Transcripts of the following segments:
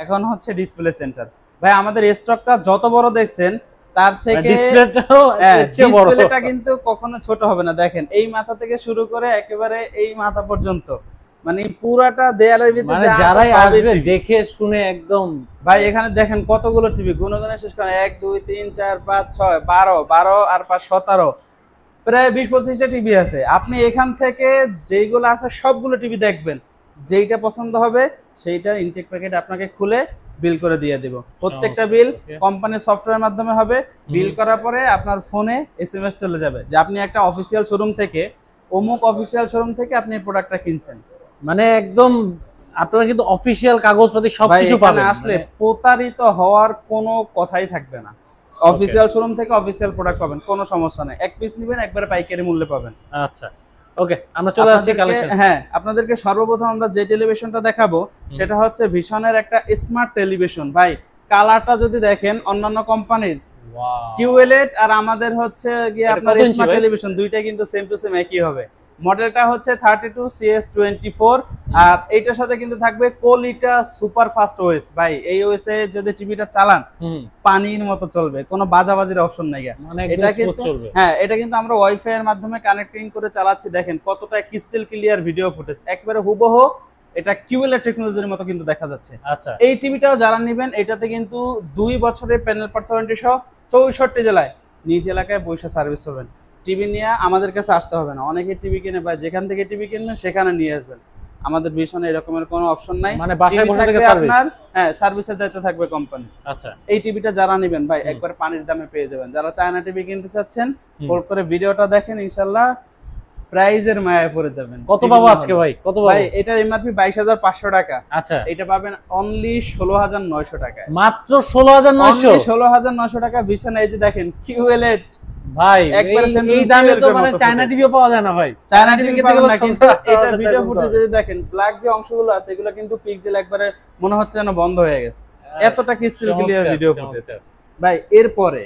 এখন হচ্ছে display centre. ভাই আমাদের স্টকটা যত বড় দেখছেন তার থেকে ডিসপ্লেটা কিন্তু কখনো ছোট হবে না। দেখেন এই মাথা থেকে শুরু করে একেবারে এই মাথা পর্যন্ত, মানে পুরাটা দেয়ালের ভিতরে মানে যারাই আসবে দেখে শুনে একদম। ভাই এখানে দেখেন কতগুলো টিভি, গুনে গুনে শেষ করেন, 1 2 3 4 5 6 12 12 আর 5 17, প্রায় 20-25টা টিভি আছে। আপনি এখান থেকে যেইগুলো আছে সবগুলো টিভি দেখবেন, যেইটা পছন্দ হবে সেইটা ইনটেক প্যাকেট আপনাকে খুলে বিল করে দিয়ে দেব। প্রত্যেকটা বিল কোম্পানির সফটওয়্যারের মাধ্যমে হবে। বিল করার পরে আপনার ফোনে এসএমএস চলে যাবে যে আপনি একটা অফিসিয়াল শোরুম থেকে, অমুক অফিসিয়াল শোরুম থেকে আপনি এই প্রোডাক্টটা কিনছেন। মানে একদম আপনারা কিন্তু অফিসিয়াল কাগজপত্র সবকিছু পাবেন। আসলে প্রতারিত হওয়ার কোনো কথাই থাকবে না। অফিসিয়াল শোরুম থেকে অফিসিয়াল প্রোডাক্ট পাবেন, কোনো সমস্যা নাই। এক পিস নেবেন একবারে পাইকারি মূল্যে পাবেন। আচ্ছা ওকে, আমরা চলে যাচ্ছি কালেকশন। হ্যাঁ, আপনাদেরকে সর্বপ্রথম আমরা যে টেলিভিশনটা দেখাবো সেটা হচ্ছে ভিশনের একটা স্মার্ট টেলিভিশন। ভাই কালারটা যদি দেখেন অন্যান্য কোম্পানির কিউএলএড আর আমাদের হচ্ছে গিয়ে আপনার স্মার্ট টেলিভিশন দুইটাই কিন্তু সেম টু সেম একই হবে। মডেলটা হচ্ছে 32CS24 আর এইটার সাথে কিন্তু থাকবে কোলিটা সুপার ফাস্ট ওএস। ভাই এই ওএস এ যদি টিভিটা চালান পানির মতো চলবে, কোনো বাজাবাজির অপশন নাই। এটা কিন্তু হ্যাঁ, এটা কিন্তু আমরা ওয়াইফাই এর মাধ্যমে কানেক্টিং করে চালাচ্ছি। দেখেন কতটা ক্রিস্টাল ক্লিয়ার ভিডিও ফুটেজ, একবারে হুবহু এটা কিউএলএড টেকনোলজির মতো কিন্তু দেখা যাচ্ছে। আচ্ছা, এই টিভিটাও যারা নেবেন এটাতে কিন্তু 2 বছরের প্যানেল পার্সোনালিটি সহ 64 জেলায় নিজ এলাকায় বসে সার্ভিস পাবেন। টিভি নিয়ে আমাদের কাছে আসতে হবে না। অনেকে টিভি কিনে বা যেখান থেকে টিভি কিনবেন সেখানে নিয়ে আসবেন। আমাদের ভিশনে এরকমের কোনো অপশন নাই, মানে বাসায় বসে থেকে সার্ভিস। হ্যাঁ, সার্ভিসের দায়িত্ব থাকবে কোম্পানি। আচ্ছা, এই টিভিটা যারা নেবেন ভাই একবার পানির দামে পেয়ে যাবেন। যারা চায়না টিভি কিনতে চাচ্ছেন হোল্ড করে ভিডিওটা দেখেন, ইনশাআল্লাহ প্রাইজের মায়ায় পড়ে যাবেন। কত পাবো আজকে ভাই? কত পাবো ভাই? এটার এমআরপি 22,500 টাকা। আচ্ছা, এটা পাবেন অনলি 16,900 টাকায়। মাত্র 16,900? 16,900 টাকা ভিশন। এই যে দেখেন কিউএলএড ভাই, এই দামে তো মানে চায়না টিভিও পাওয়া যায় না ভাই। চায়না টিভি পাবেন না, কিন্তু এটা ভিডিও ফুটেজ যদি দেখেন ব্ল্যাক যে অংশগুলো আছে এগুলো কিন্তু পিক্সেল একবারে মনে হচ্ছে যেন বন্ধ হয়ে গেছে, এতটা ক্রিস্টাল ক্লিয়ার ভিডিও ফুটেজ। ভাই এরপরে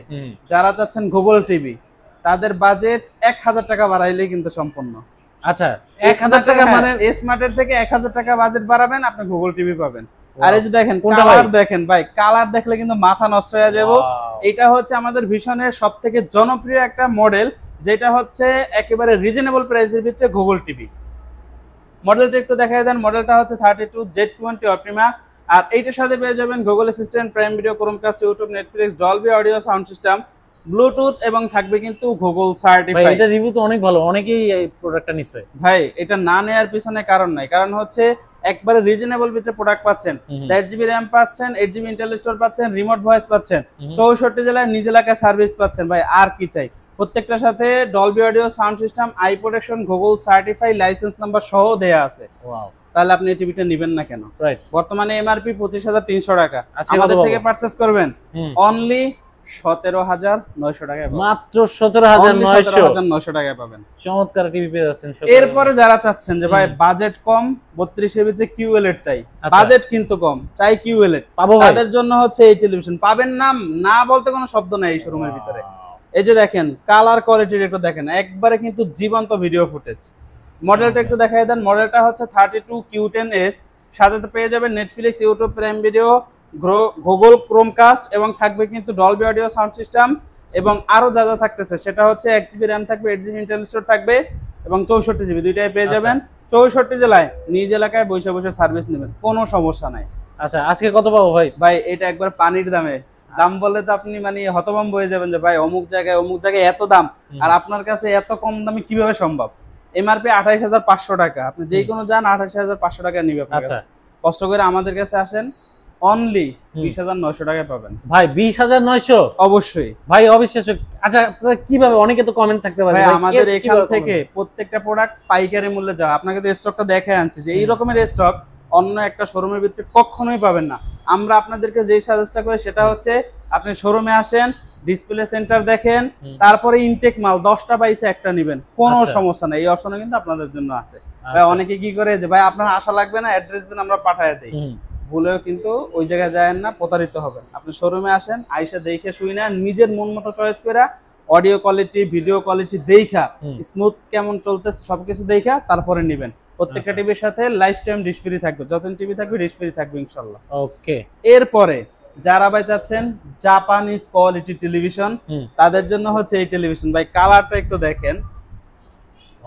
যারা চাচ্ছেন গুগল টিভি তাদের বাজেট 1000 টাকা বাড়াইলেই কিন্তু সম্পূর্ণ। আচ্ছা, 1000 টাকা মানে স্মার্টের থেকে 1000 টাকা বাজেট বাড়াবেন আপনি গুগল টিভি পাবেন। আর এই যে দেখেন কালার দেখেন ভাই, কালার দেখলে কিন্তু মাথা নষ্ট হয়ে যাবে। এটা হচ্ছে আমাদের ভিশনের সবথেকে জনপ্রিয় একটা মডেল, যেটা হচ্ছে একেবারে রিজনেবল প্রাইসের ভিতরে গুগল টিভি। মডেলটা একটু দেখাই দেন। মডেলটা হচ্ছে 32Z20 অপটিমা। আর এইটার সাথে পেয়ে যাবেন Google assistant, prime video, Chromecast, YouTube, Netflix, Dolby audio sound system, Bluetooth এবং থাকবে কিন্তু গুগল সার্টিফাইড। এটা রিভিউ তো অনেক ভালো, অনেকেই এই প্রোডাক্টটা নিছে। ভাই এটা না নেয়ার পিছনে কারণ নাই, কারণ হচ্ছে একবারে রিজনেবল ভিতরে প্রোডাক্ট পাচ্ছেন। 8GB RAM পাচ্ছেন, 8GB ইন্টেল স্টোর পাচ্ছেন, রিমোট ভয়েস পাচ্ছেন, 64 জেলায় নিজ এলাকায় সার্ভিস পাচ্ছেন। ভাই আর কি চাই? প্রত্যেকটার সাথে Dolby audio sound system, I protection, Google certified, licence number সহ দেয়া আছে। ওয়াও, তাহলে আপনি এই টিভিটা নেবেন না কেন? রাইট। বর্তমানে এমআরপি 25,300 টাকা। আমাদের থেকে পারচেজ করবেন অনলি 17,900 টাকায় পাবেন। মাত্র 17,900 টাকায় পাবেন। চমৎকার টিভি পেয়ে যাচ্ছেন। এরপরে যারা চাচ্ছেন যে ভাই বাজেট কম, 32 এর ভিতরে কিউএলএড চাই, বাজেট কিন্তু কম, চাই কিউএলএড, তাদের জন্য হচ্ছে এই টেলিভিশন পাবেন। না বলতে কোনো শব্দ নাই এই শোরুমের ভিতরে। এই যে দেখেন কালার কোয়ালিটির একটু দেখেন, একবারে কিন্তু জীবন্ত ভিডিও ফুটেজ। মডেলটা একটু দেখাই দেন। মডেলটা হচ্ছে 32Q10S, সাথে পেয়ে যাবেন Netflix, YouTube, prime video, Google Chromecast এবং থাকবে কিন্তু ডলবি অডিও সাউন্ড সিস্টেম এবং আরো যা যা থাকতেছে সেটা হচ্ছে 1GB RAM থাকবে, 8GB ইন্টেল স্টোর থাকবে এবং 64GB দুইটাই পেয়ে যাবেন। 64 জেলায় নিজ এলাকায় বসে বসে সার্ভিস নেবেন, কোনো সমস্যা নাই। আচ্ছা, আজকে কত পাবো ভাই? ভাই এটা একবার পানির দামে। দাম বললে তো আপনি মানে হতভম্ব হয়ে যাবেন যে ভাই অমুক জায়গায় এত দাম আর আপনার কাছে এত কম দামে কিভাবে সম্ভব? এমআরপি 28,500 টাকা। আপনি যে কোনো যান 28,500 টাকা নিবে আপনার কাছে। কষ্ট করে আমাদের কাছে আসেন, অনলি 20,900 টাকায় পাবেন। ভাই 20,900? অবশ্যই ভাই, অবিশ্বাস্য। আচ্ছা, আপনারা কিভাবে, অনেকে তো কমেন্ট থাকতে পারে ভাই আমাদের এখান থেকে প্রত্যেকটা প্রোডাক্ট পাইকারি মূল্যে যায়। আপনাকে তো স্টকটা দেখাই আনছি যে এই রকমের স্টক অন্য একটা শোরুমের ভিতরে কখনোই পাবেন না। আমরা আপনাদেরকে যেই সাজেস্টটা করি সেটা হচ্ছে আপনি শোরুমে আসেন, ডিসপ্লে সেন্টার দেখেন, তারপরে ইনটেক মাল 10টা পাইছে একটা নেবেন, কোনো সমস্যা নাই। এই অপশনও কিন্তু আপনাদের জন্য আছে। ভাই অনেকে কি করে যে ভাই আপনার আশা লাগবে না, অ্যাড্রেস দেন আমরা পাঠিয়ে দেই, ভুলেও কিন্তু ওই জায়গায় যায়েন না, প্রতারিত হবেন। আপনি শোরুমে আসেন, আইসা দেখে শুই না, নিজের মন মতো চয়েস করে অডিও কোয়ালিটি, ভিডিও কোয়ালিটি দেখা, স্মুথ কেমন চলতেছে সবকিছু দেখা তারপরে নেবেন। প্রত্যেকটা টিভির সাথে লাইফ টাইম ডিশ ফ্রি থাকবে, যতদিন টিভি থাকবে ডিশ ফ্রি থাকবে ইনশাআল্লাহ। ওকে। এরপরে যারা ভাই চাচ্ছেন জাপানিজ কোয়ালিটি টেলিভিশন, তাদের জন্য হচ্ছে এই টেলিভিশন। ভাই কালারটা একটু দেখেন,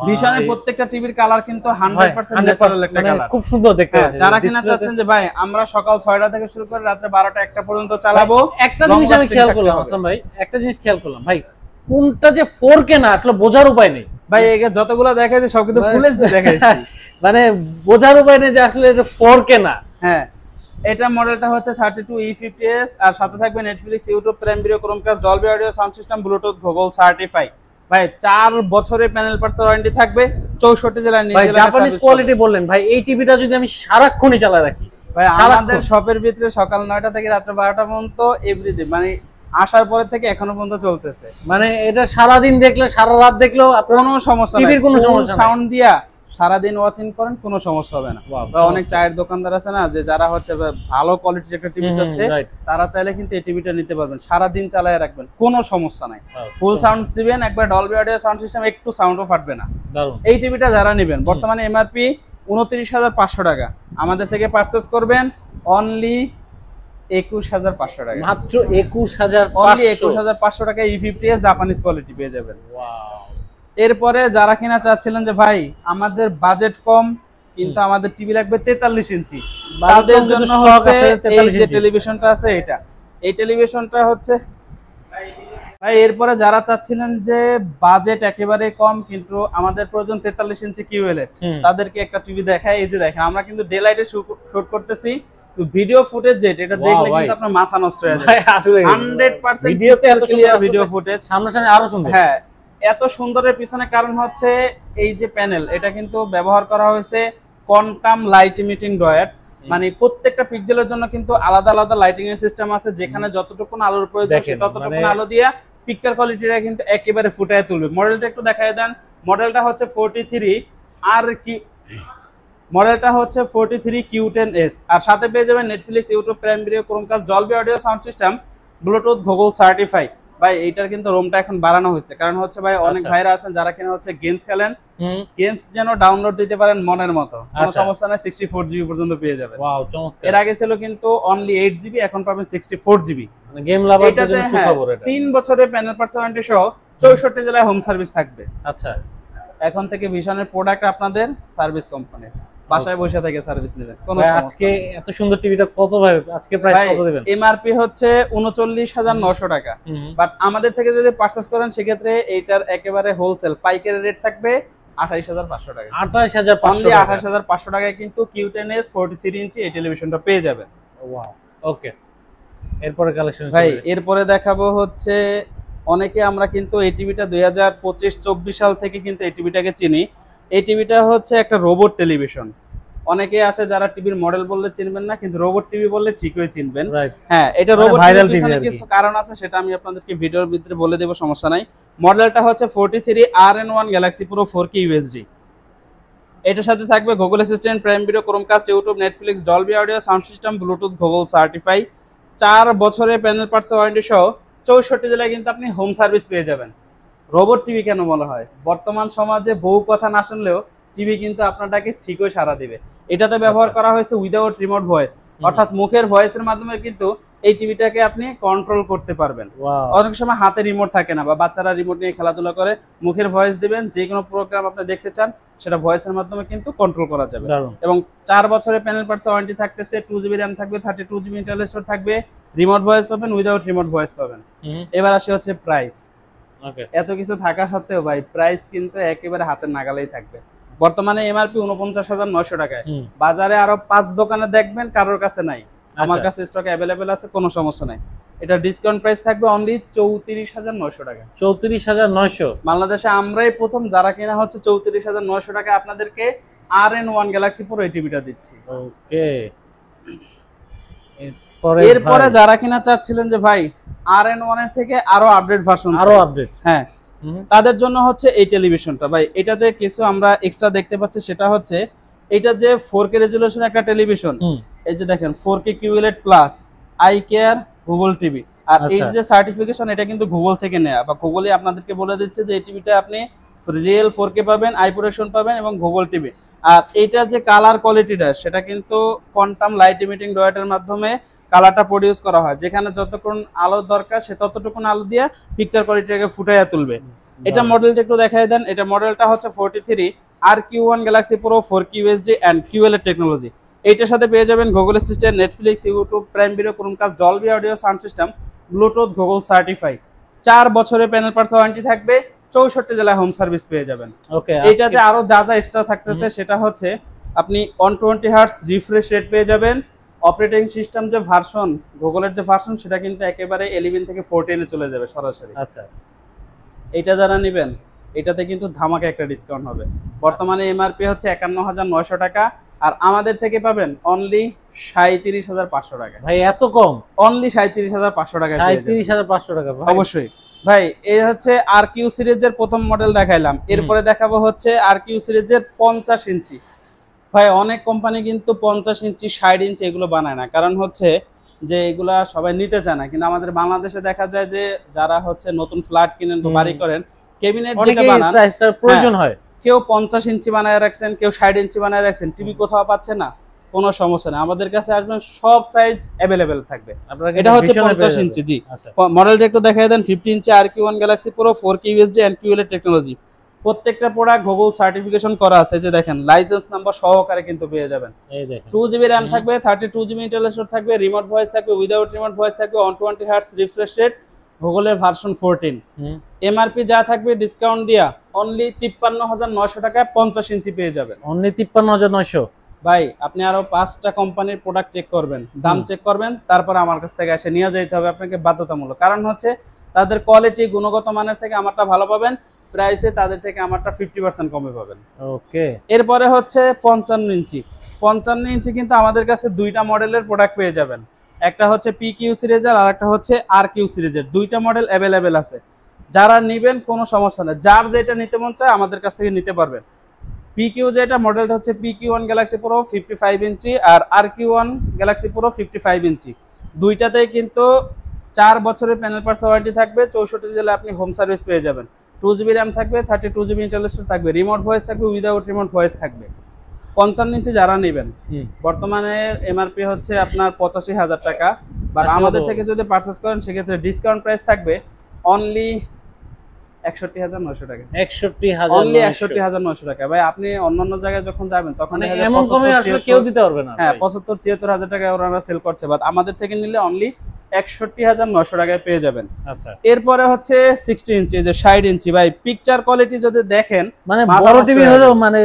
ভিশনের প্রত্যেকটা টিভির কালার কিন্তু 100% ন্যাচারাল একটা কালার, খুব সুন্দর দেখতে আছে। যারা কিনা চাচ্ছেন যে ভাই আমরা সকাল 6টা থেকে শুরু করে রাত 12টা 1টা পর্যন্ত চালাবো, একটা জিনিস আমি খেয়াল করলাম আসলাম ভাই, একটা জিনিস খেয়াল করলাম ভাই, কোনটা যে 4K না আসলে বোঝার উপায় নেই ভাই। একে যতগুলো দেখাইছে সব কিন্তু ফুল এইচডি দেখাইছি, মানে বোঝার উপায় নেই যে আসলে এটা 4K না। হ্যাঁ, এটা মডেলটা হচ্ছে 32E50s, আর সাথে থাকবে Netflix, YouTube, prime video, Chromecast, Dolby audio sound system, Bluetooth, Google certify. ভাই 4 বছরের প্যানেল পার্টস ওয়ারেন্টি থাকবে, 64 জেলায় নিয়ে ভাই জাপানিজ কোয়ালিটি বললেন ভাই, এই টিভিটা যদি আমি সারাক্ষণই চালা রাখি ভাই, আমাদের শপের ভিতরে সকাল 9টা থেকে রাত 12টা পর্যন্ত এভরিডে, মানে আসার পরে থেকে এখনো পর্যন্ত চলতেছে। মানে এটা সারা দিন দেখলে সারা রাত দেখলেও কোনো সমস্যা নাই, টিভির কোনো সমস্যা নাই, সাউন্ড দিয়া সারাদিন ওয়াচিং করেন কোনো সমস্যা হবে না। বা অনেক চায়ের দোকানদার আছে না, যে যারা হচ্ছে ভালো কোয়ালিটির একটা টিভি চাচ্ছে, তারা চাইলে কিন্তু এই টিভিটা নিতে পারবেন, সারাদিন চালায় রাখবেন, কোনো সমস্যা নাই। ফুল সাউন্ড দিবেন, একবার ডলবি অডিও সাউন্ড সিস্টেম, একটু সাউন্ডও ফাটবে না। এই টিভিটা যারা নেবেন, বর্তমানে এমআরপি 29,500 টাকা, আমাদের থেকে পারচেজ করবেন অনলি 21,500 টাকা, মাত্র 21,500 টাকা E50s জাপানিজ কোয়ালিটি পেয়ে যাবেন। এরপরে যারা কিনা চাচ্ছিলেন যে ভাই আমাদের বাজেট কম কিন্তু আমাদের টিভি লাগবে 43 ইঞ্চি, তাদের জন্য হচ্ছে এই যে টেলিভিশনটা আছে, এটা এই টেলিভিশনটা হচ্ছে ভাই। এরপরে যারা চাচ্ছিলেন যে বাজেট একেবারে কম কিন্তু আমাদের প্রয়োজন 43 ইঞ্চি কিউএলএড, তাদেরকে একটা টিভি দেখায়। এই যে দেখেন, আমরা কিন্তু ডে লাইটে শুট করতেছি, ভিডিও ফুটেজ যেটা, এটা দেখলে কিন্তু আপনার মাথা নষ্ট হয়ে যাবে। আসলে 100% ভিডিওতে এত ক্লিয়ার ভিডিও ফুটেজ, সামনাসামনি আরো সুন্দর। হ্যাঁ, এত সুন্দরের পিছনে কারণ হচ্ছে এই যে প্যানেল, এটা কিন্তু ব্যবহার করা হয়েছে কোয়ান্টাম লাইট ইমিটিং ডয়াড, মানে প্রত্যেকটা পিক্সেলের জন্য কিন্তু আলাদা আলাদা লাইটিং এর সিস্টেম আছে, যেখানে যতটুকু আলোর প্রয়োজন ততটুকু আলো দিয়ে পিকচার কোয়ালিটিটা কিন্তু একেবারে ফুটায় তুলবে। মডেলটা একটু দেখায় দেন। মডেলটা হচ্ছে 43 আর কি, মডেলটা হচ্ছে 43 Q10s, আর সাথে পেয়ে যাবেন Netflix, YouTube, prime video, Chromecast, Dolby audio sound system, Bluetooth, Google certify. ভাই এইটার কিন্তু রোমটা এখন বাড়ানো হয়েছে, কারণ হচ্ছে ভাই অনেক ভাইরা আছেন যারা কিনা হচ্ছে গেমস খেলেন, গেমস যেন ডাউনলোড দিতে পারেন মনের মতো, কোনো সমস্যা নাই, 64 জিবি পর্যন্ত পেয়ে যাবেন। ওয়াও, চমৎকার। এর আগে ছিল কিন্তু অনলি 8 জিবি, এখন পাবেন 64 জিবি। মানে গেম লাভারদের জন্য সুখবর এটা। 3 বছরের প্যানেল পার্টস ওয়ারেন্টি সহ 64 জেলায় হোম সার্ভিস থাকবে। আচ্ছা, এখন থেকে ভিশনের প্রোডাক্ট আপনাদের সার্ভিস কোম্পানি, বাসায় বসে থেকে সার্ভিস নেবেন, কোনো সমস্যা। আজকে এত সুন্দর টিভিটা কত ভাই, আজকে প্রাইস কত দিবেন? এমআরপি হচ্ছে 39,900 টাকা, বাট আমাদের থেকে যদি পারচেজ করেন সেক্ষেত্রে এইটার একেবারে হোলসেল পাইকারি রেট থাকবে 28,500 টাকা। 28,500 টাকায় কিন্তু Q10s 43 ইঞ্চি এই টেলিভিশনটা পেয়ে যাবেন। ওয়াও, ওকে। এরপরে কালেকশন ভাই, এরপরে দেখাবো হচ্ছে, অনেকে আমরা কিন্তু এই টিভিটা 2025-24 সাল থেকে কিন্তু এই টিভিটাকে চিনি। এই টিভিটা হচ্ছে একটা রোবট টেলিভিশন। অনেকে আছে যারা টিভির মডেল বললে চিনবেন না, কিন্তু রোবট টিভি বললে ঠিকই চিনবেন। হ্যাঁ, এটা রোবট টিভির পিছনে কিছু কারণ আছে, সেটা আমি আপনাদেরকে ভিডিওর ভিতরে বলে দেব, সমস্যা নাই। মডেলটা হচ্ছে 43 RN1 Galaxy pro 4K UHD। এটার সাথে থাকবে Google assistant, prime video, Chromecast, YouTube, Netflix, Dolby audio sound system, Bluetooth, Google certify, 4 বছরের প্যানেল পার্টস ওয়ারেন্টি সহ 64 জেলায় কিন্তু আপনি হোম সার্ভিস পেয়ে যাবেন। রোবট টিভি কেন বলা হয়? বর্তমান সমাজে বহু কথা না শুনলেও টিভি কিন্তু আপনাটাকে ঠিকই সাড়া দিবে। এটাতে ব্যবহার করা হয়েছে উইদাউট রিমোট ভয়েস, অর্থাৎ মুখের ভয়েসের মাধ্যমে কিন্তু এই টিভিটাকে আপনি কন্ট্রোল করতে পারবেন। অনেক সময় হাতে রিমোট থাকে না, বা বাচ্চারা রিমোট নিয়ে খেলাধুলা করে, মুখের ভয়েস দিবেন, যে কোনো প্রোগ্রাম আপনি দেখতে চান সেটা ভয়েসের মাধ্যমে কিন্তু কন্ট্রোল করা যাবে। এবং 4 বছরের প্যানেল পার্টস ওয়ারেন্টি থাকতেছে, 2GB র্যাম থাকবে, 32GB ইন্টারনাল স্টোরেজ থাকবে, রিমোট ভয়েস পাবেন, উইদাউট রিমোট ভয়েস পাবেন। এবার আসি হচ্ছে প্রাইস। এত কিছু থাকা সত্ত্বেও ভাই প্রাইস কিন্তু একেবারে হাতের নাগালেই থাকবে। বর্তমানে এমআরপি 49,900 টাকায়, বাজারে আরো 5 দোকানে দেখবেন কারোর কাছে নাই, আমার কাছে স্টক অ্যাভেলেবেল আছে, কোনো সমস্যা নাই। এটা ডিসকাউন্ট প্রাইস থাকবে অনলি 34,900 টাকা। 34,900 বাংলাদেশে আমরাই প্রথম যারা কিনা হচ্ছে 34,900 টাকা আপনাদেরকে RN1 গ্যালাক্সি প্রো এই টিভিটা দিচ্ছি। ওকে। এরপরে যারা কিনা চাচ্ছিলেন যে ভাই RN1 এর থেকে আরো আপডেট ভার্সন, আরো আপডেট, হ্যাঁ, তাদের জন্য হচ্ছে এই টেলিভিশনটা। ভাই এটাতে কিছু আমরা এক্সট্রা দেখতে পাচ্ছি, সেটা হচ্ছে এটা যে 4K রেজুলেশন একটা টেলিভিশন, এই যে দেখেন 4K QLED plus, eye care, Google TV, আর এই যে সার্টিফিকেশন এটা কিন্তু গুগল থেকে নেওয়া, বা গুগলই আপনাদেরকে বলে দিচ্ছে যে এই টিভিটা আপনি রিয়েল 4K পাবেন, আই প্রোটেকশন পাবেন এবং গুগল টিভি। আর এইটার যে কালার কোয়ালিটিটা সেটা কিন্তু কোয়ান্টাম লাইট ইমিটিং ডায়োডের মাধ্যমে কালারটা প্রডিউস করা হয়, যেখানে যতক্ষণ আলো দরকার সে ততটুকুন আলো দিয়ে পিকচার কোয়ালিটিটাকে ফুটাইয়া তুলবে। এটা মডেলটা একটু দেখাই দেন। এটা মডেলটা হচ্ছে 43 RQ1 Galaxy Pro 4K UHD and QLED technology. এইটার সাথে পেয়ে যাবেন Google assistant, Netflix, YouTube, prime video, Chromecast, Dolby audio sound system, Bluetooth, Google certify. 4 বছরের প্যানেল পার্টস ওয়ারেন্টি থাকবে, 64 জেলায় হোম সার্ভিস পেয়ে যাবেন। ওকে, এইটাতে আরো যা যা এক্সট্রা থাকতেছে সেটা হচ্ছে আপনি 120 হার্টজ রিফ্রেশ রেট পেয়ে যাবেন। অপারেটিং সিস্টেম যে ভার্সন, গুগলের যে ভার্সন সেটা কিন্তু একেবারে 11 থেকে 14 এ চলে যাবে সরাসরি। আচ্ছা, এটা যারা নেবেন এটাতে কিন্তু ধামাকা একটা ডিসকাউন্ট হবে। বর্তমানে এমআরপি হচ্ছে 51,900 টাকা, আর আমাদের থেকে পাবেন অনলি 37,500 টাকা। ভাই এত কম? অনলি 37,500 টাকা। 37,500 টাকা অবশ্যই ভাই। এই হচ্ছে RQ সিরিজের প্রথম মডেল দেখাইলাম, এরপরে দেখাবো হচ্ছে RQ সিরিজের 50 ইঞ্চি। ভাই অনেক কোম্পানি কিন্তু 50 ইঞ্চি 60 ইঞ্চি এগুলো বানায় না, কারণ হচ্ছে যে এগুলা সবাই নিতে চায় না। কিন্তু আমাদের বাংলাদেশে দেখা যায় যে যারা হচ্ছে নতুন ফ্ল্যাট কিনেন বা বাড়ি করেন, ক্যাবিনেট যেটা বানান প্রয়োজন হয়, কেউ 50 ইঞ্চি বানায় রাখছেন, কেউ 60 ইঞ্চি বানায় রাখছেন, টিভি কোথাও পাচ্ছে না, কোনো সমস্যা নেই, আমাদের কাছে আসবেন, সব সাইজ अवेलेबल থাকবে। এটা হচ্ছে 50 ইঞ্চি। জি, মডেলটা একটু দেখাই দেন। 50 ইঞ্চি RQ1 Galaxy Pro 4K UHD and QLED technology. প্রত্যেকটা প্রোডাক্ট গুগল সার্টিফিকেশন করা আছে, যে দেখেন লাইসেন্স নাম্বার সহকারে কিন্তু পেয়ে যাবেন। 2GB RAM থাকবে, 32GB ইন্টারনাল স্টোরেজ থাকবে, রিমোট ভয়েস থাকবে, উইদাউট রিমোট ভয়েস থাকবে, 120 হার্টজ রিফ্রেশ রেট, গুগলের ভার্সন 14। এমআরপি যা থাকবে ডিসকাউন্ট দিয়া অনলি 53,900 টাকায় 50 ইঞ্চি পেয়ে যাবেন। অনলি 53,900। ভাই আপনি আরো 5টা কোম্পানির প্রোডাক্ট চেক করবেন, দাম চেক করবেন, তারপর আমার কাছ থেকে এসে নিয়ে যেতে হবে আপনাকে বাধ্যতামূলক। কারণ হচ্ছে তাদের কোয়ালিটি গুণগত মানের থেকে আমারটা ভালো পাবেন, প্রাইসে তাদের থেকে আমারটা 50% কমে পাবেন। ওকে, এরপরে হচ্ছে 55 ইঞ্চি। 55 ইঞ্চি কিন্তু আমাদের কাছে দুইটা মডেলের প্রোডাক্ট পেয়ে যাবেন, একটা হচ্ছে PQ সিরিজের আর একটা হচ্ছে RQ সিরিজের। দুইটা মডেল अवेलेबल আছে, যারা নেবেন কোনো সমস্যা নেই, যার যেটা নিতে মন চায় আমাদের কাছ থেকে নিতে পারবেন। PQ যেটা মডেলটা হচ্ছে PQ1 Galaxy Pro 55 ইঞ্চি আর RQ1 Galaxy Pro 55 ইঞ্চি। দুইটাতেই কিন্তু 4 বছরের প্যানেল পার্টস ওয়ারেন্টি থাকবে, 64 জেলায় আপনি হোম সার্ভিস পেয়ে যাবেন। 2GB RAM থাকবে, 32GB ইন্টারনাল স্টোরেজ থাকবে, রিমোট ভয়েস থাকবে, উইদাউট রিমোট ভয়েস থাকবে। 55 ইঞ্চি যারা নেবেন বর্তমানে এমআরপি হচ্ছে আপনার 85,000 টাকা, বাট আমাদের থেকে যদি পারচেজ করেন সেক্ষেত্রে ডিসকাউন্ট প্রাইস থাকবে অনলি 61,900 টাকা। 61,000, অনলি 61,900 টাকা। ভাই আপনি অন্যান্য জায়গায় যখন যাবেন তখন এমন কমে আসলে কেউ দিতে পারবে না। হ্যাঁ, 75-76,000 টাকা ওরা সেল করছে, বাট আমাদের থেকে নিলে অনলি 61,900 টাকায় পেয়ে যাবেন। আচ্ছা, এরপরে হচ্ছে 60 ইঞ্চি, যে 60 ইঞ্চি। ভাই পিকচার কোয়ালিটি যদি দেখেন, মানে বড় টিভি হলেও মানে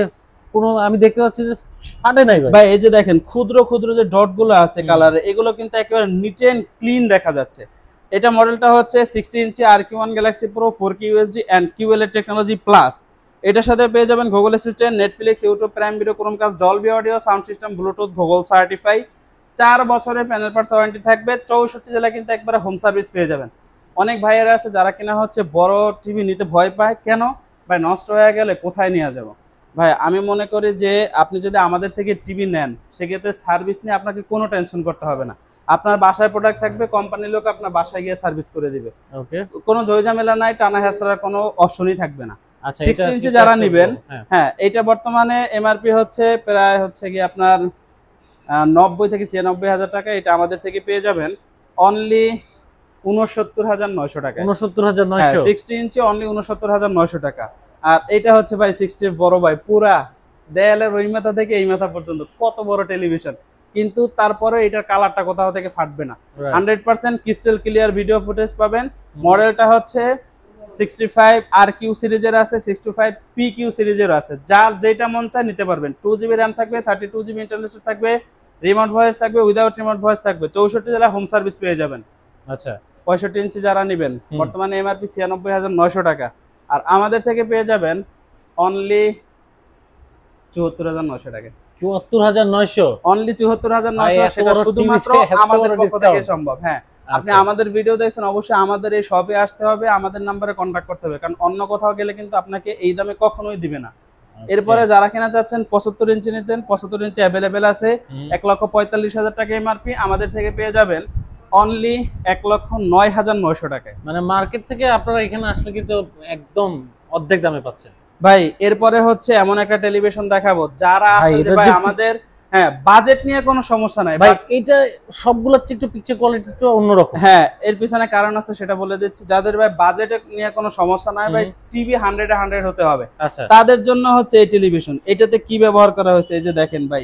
কোনো আমি দেখতে পাচ্ছি যে ফাটে নাই ভাই। ভাই এই যে দেখেন ক্ষুদ্র ক্ষুদ্র যে ডট গুলো আছে কালারে, এগুলো কিন্তু একেবারে নিট এন্ড ক্লিন দেখা যাচ্ছে। এটা মডেলটা হচ্ছে 60 ইঞ্চি RQ1 Galaxy Pro 4K UHD and QLED technology plus. এটার সাথে পেয়ে যাবেন Google assistant, Netflix, YouTube, prime video, Chromecast, Dolby audio sound system, Bluetooth, Google certify. 4 বছরের প্যানেল পার্টস ওয়ারেন্টি থাকবে, 64 জেলায় কিন্তু একবারে হোম সার্ভিস পেয়ে যাবেন। অনেক ভাইয়েরা আছে যারা কিনা হচ্ছে বড় টিভি নিতে ভয় পায়, কেন ভাই নষ্ট হয়ে গেলে কোথায় নিয়ে যাব। ভাই আমি মনে করি যে আপনি যদি আমাদের থেকে টিভি নেন সেক্ষেত্রে সার্ভিস নিয়ে আপনাকে কোনো টেনশন করতে হবে না। আপনার বাসায় প্রোডাক্ট থাকবে, কোম্পানির লোক আপনার বাসায় গিয়ে সার্ভিস করে দিবে। ওকে, কোনো ঝামেলা নাই, টানা হেঁচড়ার কোনো অপশনই থাকবে না। 60 ইঞ্চি যারা নেবেন, হ্যাঁ এটা বর্তমানে এমআরপি হচ্ছে প্রায় হচ্ছে কি আপনার 90 থেকে 96,000 টাকা। এটা আমাদের থেকে পেয়ে যাবেন অনলি 69,900 টাকা। 69,900। 60 ইঞ্চি অনলি 69,900 টাকা। আর এটা হচ্ছে ভাই 60 বড় ভাই, পুরা দেয়ালের ওই মাথা থেকে এই মাথা পর্যন্ত কত বড় টেলিভিশন, কিন্তু তারপরে এটার কালারটা কোথাও থেকে ফাটবে না। 100% ক্রিস্টাল ক্লিয়ার ভিডিও ফুটেজ পাবেন। মডেলটা হচ্ছে 65 RQ সিরিজের আছে, 65 PQ সিরিজের আছে, যার যেটা মন চায় নিতে পারবেন। 2GB RAM থাকবে, 32GB ইন্টারনাল স্টোরেজ থাকবে, রিমোট ভয়েস থাকবে, উইদাউট রিমোট ভয়েস থাকবে, 64 জেলায় হোম সার্ভিস পেয়ে যাবেন। আচ্ছা, 65 ইঞ্চি যারা নেবেন বর্তমানে এমআরপি 96,900 টাকা, আর আমাদের থেকে পেয়ে যাবেন অনলি 74,900 টাকা। 74,900, অনলি 74,900। সেটা শুধুমাত্র আমাদের পক্ষ থেকে সম্ভব। হ্যাঁ, আপনি আমাদের ভিডিও দেখছেন, অবশ্যই আমাদের এই শপে আসতে হবে, আমাদের নম্বরে কন্ট্যাক্ট করতে হবে, কারণ অন্য কোথাও গেলে কিন্তু আপনাকে এই দামে কখনোই দিবে না। এরপরে যারা কিনা চাচ্ছেন 75 ইঞ্চি নিতেন, 75 ইঞ্চি अवेलेबल আছে, 1,45,000 টাকা এমআরপি, আমাদের থেকে পেয়ে যাবেন অনলি 1,09,900 টাকায়। মানে মার্কেট থেকে আপনারা এখানে আসলে কিন্তু একদম অর্ধেক দামে পাচ্ছেন। ভাই এরপরে হচ্ছে এমন একটা টেলিভিশন দেখাবো যারা আছে যে ভাই আমাদের হ্যাঁ বাজেট নিয়ে কোনো সমস্যা নাই ভাই, এটা সবগুলোর চেয়ে একটু পিকচার কোয়ালিটিটা অন্যরকম। হ্যাঁ, এর পিছনে কারণ আছে, সেটা বলে দিচ্ছি। যাদের ভাই বাজেট নিয়ে কোনো সমস্যা নাই ভাই, টিভি 100 হতে হবে, আচ্ছা, তাদের জন্য হচ্ছে এই টেলিভিশন। এটাতে কি ব্যবহার করা হয়েছে, এই যে দেখেন ভাই,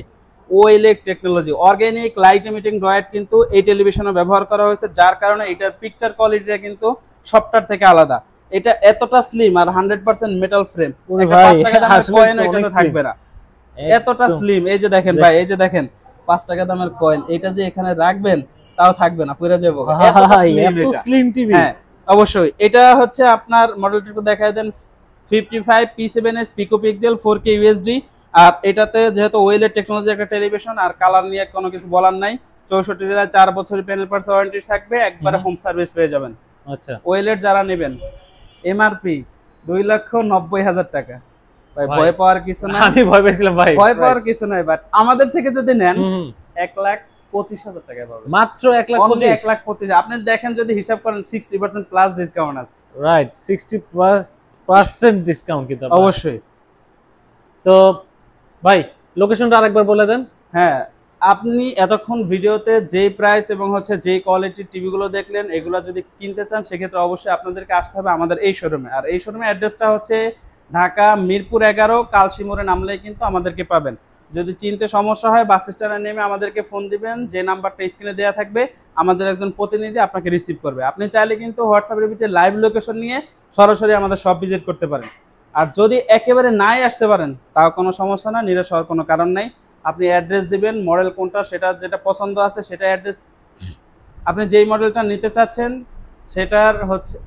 OLED technology, organic light emitting duet কিন্তু এই টেলিভিশনে ব্যবহার করা হয়েছে, যার কারণে এটার পিকচার কোয়ালিটিটা কিন্তু সবটার থেকে আলাদা। এটা এতটা স্লিম আর 100% মেটাল ফ্রেম, 5 টাকা দামের কয়েন এটাতে থাকবে না, এতটা স্লিম। এই যে দেখেন ভাই, এই যে দেখেন 5 টাকা দামের কয়েন, এটা যে এখানে রাখবেন তাও থাকবে না, পুরো যাবে। এত স্লিম টিভি। হ্যাঁ অবশ্যই। এটা হচ্ছে আপনার মডেলটা একটু দেখায় দেন, 55 P7s পিকো পিক্সেল 4K UHD। আর এটাতে যেহেতু ওয়েলের টেকনোলজি একটা টেলিভিশন, আর কালার নিয়ে কোনো কিছু বলার নাই। 64 জেলায় 4 বছরের প্যানেল পার্টস ওয়ারেন্টি থাকবে, একবারে হোম সার্ভিস পেয়ে যাবেন। আচ্ছা, ওয়েলের যারা নেবেন এমআরপি 2,90,000 টাকা। ভাই ভয় পাওয়ার কিছু নাই, আমি ভয় পেয়েছিলাম ভাই, ভয় পাওয়ার কিছু নাই। বাট আমাদের থেকে যদি নেন 1,25,000 টাকায় পাবেন, মাত্র 1,25,000। আপনি দেখেন যদি হিসাব করেন 60% প্লাস ডিসকাউন্ট আছে। রাইট, 60% ডিসকাউন্ট কিন্তু অবশ্যই। তো ভাই লোকেশনটা আরেকবার বলে দেন। হ্যাঁ, আপনি এতক্ষণ ভিডিওতে যে প্রাইস এবং হচ্ছে যে কোয়ালিটির টিভিগুলো দেখলেন, এগুলো যদি কিনতে চান সেক্ষেত্রে অবশ্যই আপনাদেরকে আসতে হবে আমাদের এই শোরুমে। আর এই শোরুমের অ্যাড্রেসটা হচ্ছে ঢাকা মিরপুর 11, কালশি মোড়ে নামলেই কিন্তু আমাদেরকে পাবেন। যদি চিনতে সমস্যা হয় বাস স্ট্যান্ডে নেমে আমাদেরকে ফোন দিবেন, যে নাম্বারটা স্ক্রিনে দেওয়া থাকবে আমাদের একজন প্রতিনিধি আপনাকে রিসিভ করবে। আপনি চাইলে কিন্তু হোয়াটসঅ্যাপের ভিতরে লাইভ লোকেশন নিয়ে সরাসরি আমাদের শপ ভিজিট করতে পারেন। আর যদি একেবারে নাই আসতে পারেন তাও কোনো সমস্যা না, নিরাশ হওয়ার কোনো কারণ নাই। আপনি অ্যাড্রেস দিবেন, মডেল কোনটা সেটা যেটা পছন্দ আছে সেটা অ্যাড্রেস, আপনি যেই মডেলটা নিতে চাচ্ছেন সেটার হচ্ছে